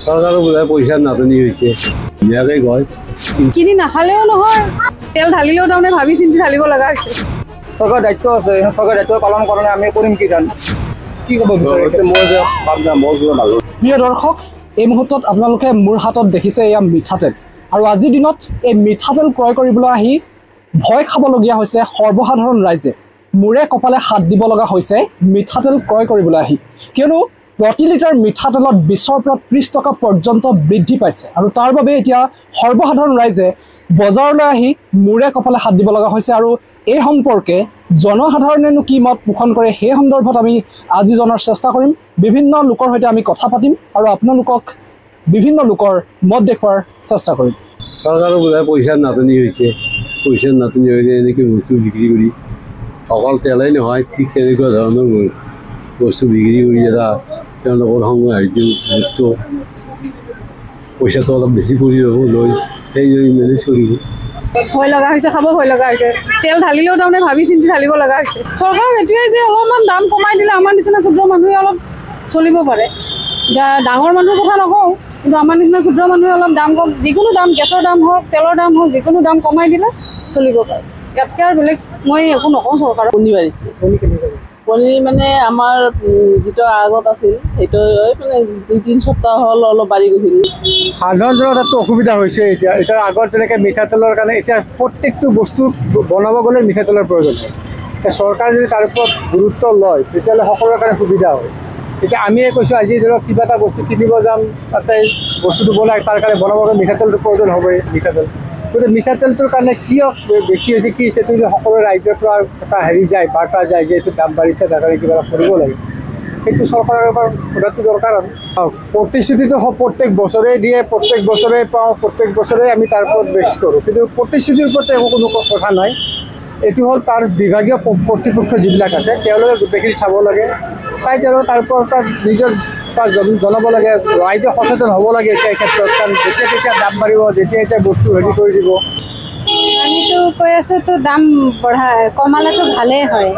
চৰকাৰৰ বোধহয় পইচাৰ নাটনি হৈছে ধুনীয়াকৈ কয় কিনি নাখালেও নহয় তেল ঢালিলেও তাৰমানে ভাবি চিন্তি ঢালিব লগা হৈছে চৰকাৰৰ দায়িত্ব আছে চৰকাৰৰ দায়িত্ব পালন কৰা নাই আমি কৰিম কি জানো কি ক'ব বিচাৰে প্ৰিয় দৰ্শক এই মুহূৰ্তত আপোনালোকে মোৰ হাতত দেখিছে এয়া মিঠাতেল আৰু আজিৰ দিনত এই মিঠাতেল ক্ৰয় কৰিবলৈ আহি ভয় খাবলগীয়া হৈছে সৰ্বসাধাৰণ ৰাইজে মূৰে কপালে হাত দিব লগা হৈছে মিঠাতেল ক্ৰয় কৰিবলৈ আহি কিয়নো প্ৰতি লিটাৰ মিঠাতেলত 20ৰ পৰা 30 টকা পৰ্যন্ত বৃদ্ধি পাইছে আৰু তাৰ বাবে এতিয়া সৰ্বসাধাৰণ ৰাইজে বজাৰলৈ আহি মূৰে কপালে হাত দিব লগা হৈছে আৰু এই সম্পৰ্কে জনসাধাৰণেনো কি মত পোষণ কৰে সেই সন্দৰ্ভত আমি আজি জনাৰ চেষ্টা কৰিম বিভিন্ন লোকৰ সৈতে আমি কথা পাতিম আৰু আপোনালোকক বিভিন্ন লোকৰ মত দেখুৱাৰ চেষ্টা কৰিম চৰকাৰৰ বোধহয় পইচাৰ নাটনি হৈছে এনেকৈ বস্তু বিক্ৰী কৰি অকল তেলেই নহয় ঠিক তেনেকুৱা ধৰণৰ বস্তু বিক্ৰী কৰি এটা তেওঁলোকৰ সংসাৰটো বস্তু পইচাটো অলপ বেছি কৰি ল'ব লৈ সেইদৰে মেনেজ কৰিব ভয় লগা হৈছে খাব ভয় লগা হৈছে তেল ঢালিলেও তাৰমানে ভাবি চিন্তি ঢালিব লগা হৈছে চৰকাৰৰ এইটোৱে যে অলপমান দাম কমাই দিলে আমাৰ নিচিনা ক্ষুদ্ৰ মানুহে অলপ চলিব পাৰে এতিয়া ডাঙৰ মানুহৰ কথা নকওঁ কিন্তু আমাৰ নিচিনা ক্ষুদ্ৰ মানুহে অলপ দাম কম যিকোনো দাম গেছৰ দাম হওক তেলৰ দাম হওক যিকোনো দাম কমাই দিলে চলিব পাৰে ইয়াতকৈ আৰু বেলেগ মই একো নকওঁ চৰকাৰক কণী বাঢ়িছে কণী মানে আমাৰ যিটো আগত আছিল সেইটো মানে 2-3 সপ্তাহ হ'ল অলপ বাঢ়ি গৈছিল সাধাৰণ জনতাতো অসুবিধা হৈছে এতিয়া আগত যেনেকৈ মিঠাতেলৰ কাৰণে এতিয়া প্ৰত্যেকটো বস্তু বনাব গ'লে মিঠাতেলৰ প্ৰয়োজন হয় এতিয়া চৰকাৰে যদি তাৰ ওপৰত গুৰুত্ব লয় তেতিয়াহ'লে সকলোৰে কাৰণে সুবিধা হয় এতিয়া আমিয়ে কৈছোঁ আজি ধৰক কিবা এটা বস্তু কিনিব যাম তাতে বস্তুটো বনাই তাৰ কাৰণে বনাব গ'লে মিঠাতেলটো প্ৰয়োজন হ'বই গতিকে মিঠাতেলটোৰ কাৰণে কিয় বেছি হৈছে কি হৈছে যদি সকলো ৰাইজৰ পৰা এটা হেৰি যায় বাৰ্তা যায় যে এইটো দাম বাঢ়িছে তাৰ কাৰণে কিবা এটা কৰিব লাগে সেইটো চৰকাৰৰ পৰা সোধাটো দৰকাৰ আৰু প্ৰতিশ্ৰুতিটো প্ৰত্যেক বছৰেই দিয়ে প্ৰত্যেক বছৰে পাওঁ প্ৰত্যেক বছৰে আমি তাৰ ওপৰত বেছ কৰোঁ কিন্তু প্ৰতিশ্ৰুতিৰ ওপৰত একো কোনো কথা নাই এইটো হ'ল তাৰ বিভাগীয় কৰ্তৃপক্ষ যিবিলাক আছে তেওঁলোকে গোটেইখিনি চাব লাগে চাই তেওঁলোকে তাৰ ওপৰত নিজৰ জনাব লাগে ৰাইজে সচেতন হ'ব লাগে এতিয়া এই ক্ষেত্ৰত কাৰণ যেতিয়া তেতিয়া দাম বাঢ়িব যেতিয়া এতিয়া বস্তু হেৰি কৰি দিব আমিতো কৈ আছোঁ তো দাম কমালেতো ভালেই হয়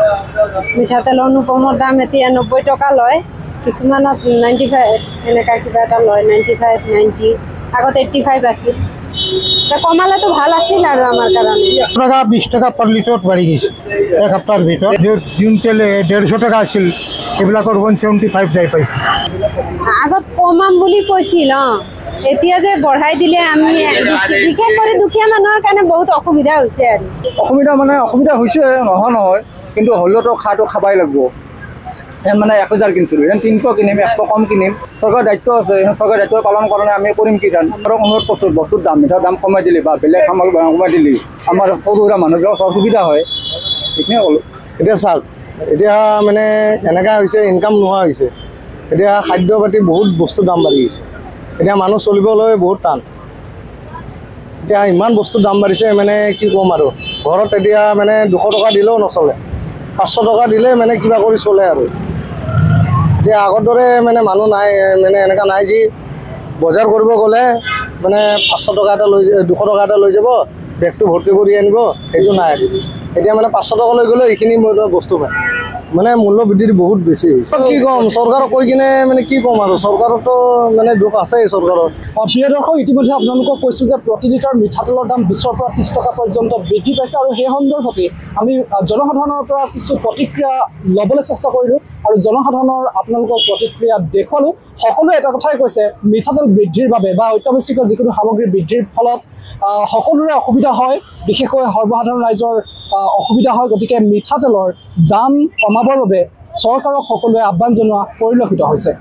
মিঠাতেলৰ অনুপমৰ দাম এতিয়া 90 টকা লয় কিছুমানত 95 এনেকুৱা কিবা এটা লয় 95 90 আগত 85 আছিল কমালেতো ভাল আছিল আৰু আমাৰ কাৰণে 20 টকা পাৰ লিটাৰত বাঢ়ি গৈছে এক সপ্তাহৰ ভিতৰত যোন তেল 150 টকা আছিল এইবিলাকৰ 175 যাই পাইছে আগত কমাম বুলি কৈছিল এতিয়া যে বঢ়াই দিলে আমি বিশেষ কৰি দুখীয়া মানুহৰ কাৰণে বহুত অসুবিধা হৈছে আৰু অসুবিধা হৈছে নহয় কিন্তু হ'লেওতো খাটো খাবাই লাগিব মানে 1000 কিনিছিলোঁ 300 কিনিম 100 কম কিনিম চৰকাৰৰ দায়িত্ব আছে চৰকাৰৰ দায়িত্ব পালন কৰা নাই আমি কৰিম কি জানো আৰু অনুৰোধ কৰিছোঁ বস্তুৰ মিঠাৰ দাম কমাই দিলে বা বেলেগ সামগ্ৰী কমাই দিলে আমাৰ সৰু সুৰা মানুহবিলাকৰ অসুবিধা হয় সেইখিনিয়ে ক'লোঁ এতিয়া চাওক এতিয়া মানে এনেকুৱা হৈছে ইনকাম নোহোৱা হৈছে এতিয়া খাদ্য পাতি বহুত বস্তু দাম বাঢ়ি গৈছে এতিয়া মানুহ চলিবলৈ বহুত টান এতিয়া ইমান বস্তু দাম বাঢ়িছে মানে কি ক'ম আৰু ঘৰত এতিয়া মানে 200 টকা দিলেও নচলে 500 টকা দিলে মানে কিবা কৰি চলে আৰু এতিয়া আগৰ দৰে মানে মানুহ নাই মানে এনেকুৱা নাই যি বজাৰ কৰিব গ'লে মানে 500 টকা এটা লৈ 200 টকা এটা লৈ যাব বেগটো ভৰ্তি কৰি আনিব সেইটো নাই এতিয়া মানে 500 টকা লৈ গ'লে এইখিনি বস্তু পায় মানে মূল্য বৃদ্ধি বহুত বেছি হৈছে কি ক'ম চৰকাৰক কৈ কিনে মানে কি ক'ম আৰু চৰকাৰতো মানে দুখ আছে চৰকাৰৰ প্ৰিয় দৰ্শক ইতিমধ্যে আপোনালোকক কৈছোঁ যে প্ৰতি লিটাৰ মিঠাতেলৰ দাম 20ৰ পৰা 30 টকা পৰ্যন্ত বৃদ্ধি পাইছে আৰু সেই সন্দৰ্ভতে আমি জনসাধাৰণৰ পৰা কিছু প্ৰতিক্ৰিয়া ল'বলৈ চেষ্টা কৰিলোঁ আৰু জনসাধাৰণৰ আপোনালোকৰ প্ৰতিক্ৰিয়া দেখুৱালোঁ সকলোৱে এটা কথাই কৈছে মিঠাতেল বৃদ্ধিৰ বাবে বা অত্যাৱশ্যকীয় যিকোনো সামগ্ৰী বৃদ্ধিৰ ফলত সকলোৰে অসুবিধা হয় বিশেষকৈ সৰ্বসাধাৰণ ৰাইজৰ অসুবিধা হয় গতিকে মিঠাতেলৰ দাম কমাবৰ বাবে চৰকাৰক সকলোৱে আহ্বান জনোৱা পৰিলক্ষিত হৈছে